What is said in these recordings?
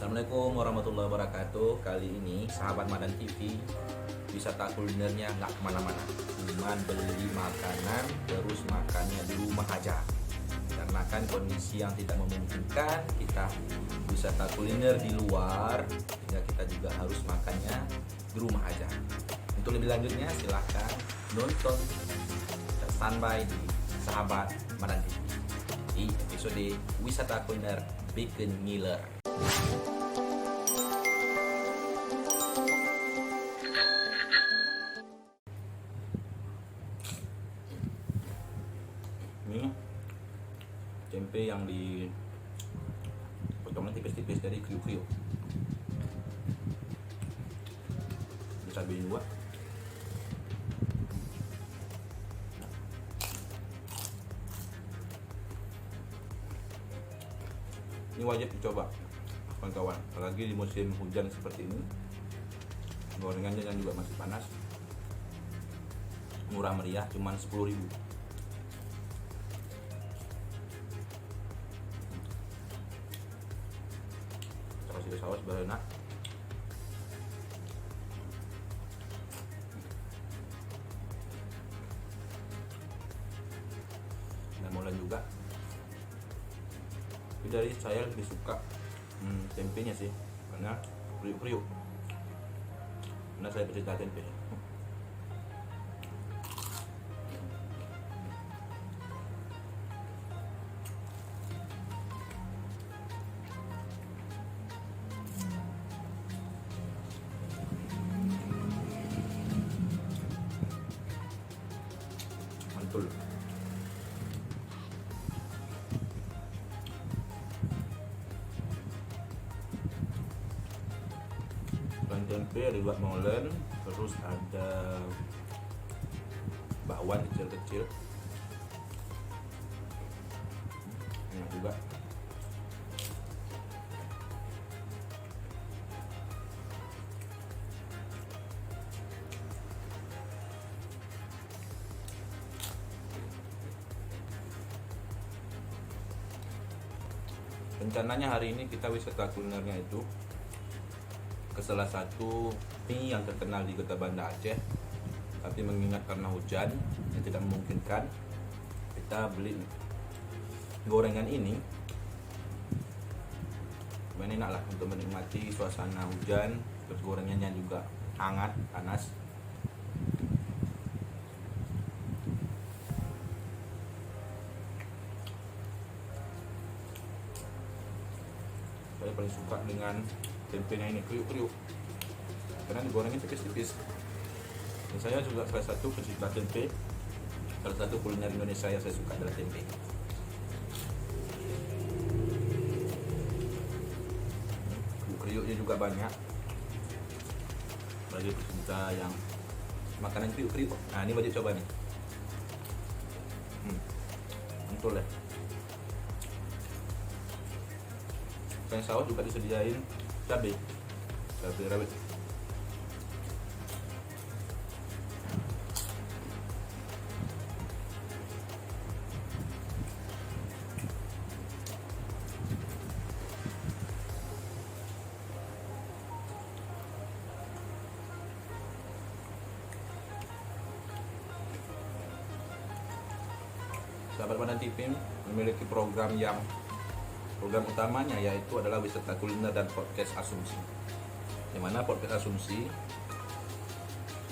Assalamualaikum warahmatullahi wabarakatuh. Kali ini sahabat Madan TV, wisata kulinernya nggak kemana-mana, cuman beli makanan terus makannya di rumah aja. Karena kan kondisi yang tidak memungkinkan kita wisata kuliner di luar, sehingga kita juga harus makannya di rumah aja. Untuk lebih lanjutnya silahkan nonton standby di sahabat Madan TV di episode wisata kuliner Bikin Ngiler. Ini tempe yang dipotongnya tipis-tipis dari kriuk-kriuk. Bisa beli dua. Ini wajib dicoba kawan-kawan, apalagi di musim hujan seperti ini. Gorengannya yang juga masih panas, murah meriah, cuman 10.000. Kasih saus baru enak. Dan molen juga. Tapi dari saya lebih suka tempenya sih, karena kriuk-kriuk. Karena saya pecinta tempe. Mantul. Selain tempe ada juga molen, terus ada bakwan kecil-kecil. Enak juga. Rencananya hari ini kita wisata kulinernya itu ke salah satu mie yang terkenal di kota Banda Aceh, tapi mengingat karena hujan yang tidak memungkinkan, kita beli gorengan ini. Lumayan enak lah untuk menikmati suasana hujan, terus gorengannya juga hangat, panas. Saya paling suka dengan tempenya ini, kriuk-kriuk, karena digorengnya tipis-tipis. Dan saya juga salah satu pecinta tempe. Salah satu kuliner Indonesia yang saya suka adalah tempe. Kriuk-kriuknya juga banyak. Bagi pecinta yang makanan kriuk-kriuk, nah ini wajib coba nih. Mantul ya. Selain saus juga disediain cabai rawit. Sahabat Madan TV memiliki program utamanya, yaitu adalah wisata kuliner dan podcast asumsi. Di mana podcast asumsi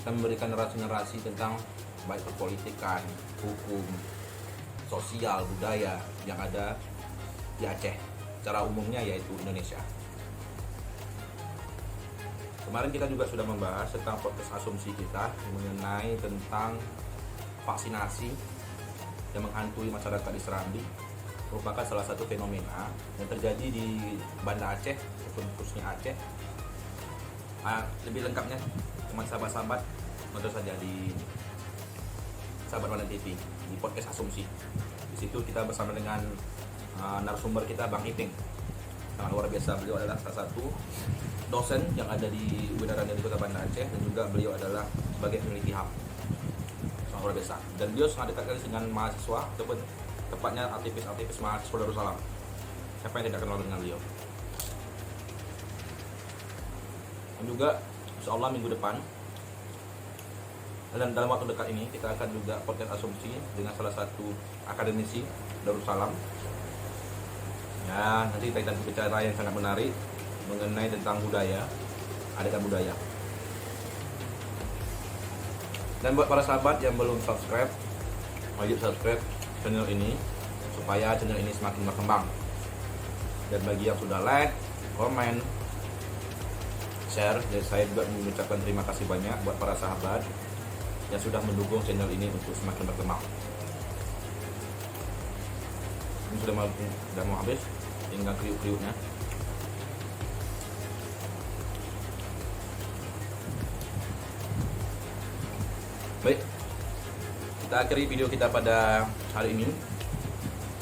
kita memberikan narasi-narasi tentang baik perpolitikan, hukum, sosial, budaya yang ada di Aceh secara umumnya, yaitu Indonesia. Kemarin kita juga sudah membahas tentang podcast asumsi kita mengenai tentang vaksinasi yang menghantui masyarakat di Serambi, merupakan salah satu fenomena yang terjadi di Banda Aceh, khususnya Aceh. Lebih lengkapnya teman sahabat-sahabat nonton saja di sahabat Madan TV di podcast asumsi. Di situ kita bersama dengan narasumber kita Bang Iping, sangat luar biasa. Beliau adalah salah satu dosen yang ada di UIN di Kota Banda Aceh, dan juga beliau adalah sebagai peneliti HAM, sangat luar biasa. Dan beliau sangat dekat dengan mahasiswa, ataupun tepatnya aktivis mahasiswa Darussalam. Siapa yang tidak kenal dengan beliau? Dan juga insya Allah minggu depan dan dalam waktu dekat ini kita akan juga podcast asumsi dengan salah satu akademisi Darussalam. Ya, nanti kita bicara yang sangat menarik mengenai tentang budaya, adegan budaya. Dan buat para sahabat yang belum subscribe, wajib subscribe channel ini supaya channel ini semakin berkembang. Dan bagi yang sudah like, komen, share, dan saya juga mengucapkan terima kasih banyak buat para sahabat yang sudah mendukung channel ini untuk semakin berkembang. Ini sudah mau habis, tinggal kriuk-kriuknya. Baik, kita akhiri video kita pada hari ini.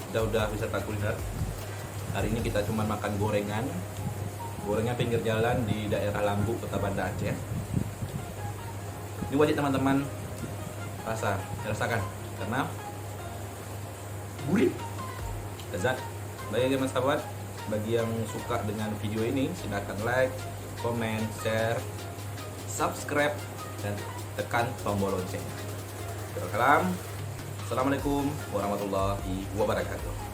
Kita udah wisata kuliner. Hari ini kita cuma makan gorengan pinggir jalan di daerah Lambu, Kota Banda Aceh. Ini wajib teman-teman rasakan karena gurih, lezat. Bagi teman sahabat, bagi yang suka dengan video ini silahkan like, komen, share, subscribe, dan tekan tombol loncengnya. Assalamualaikum warahmatullahi wabarakatuh.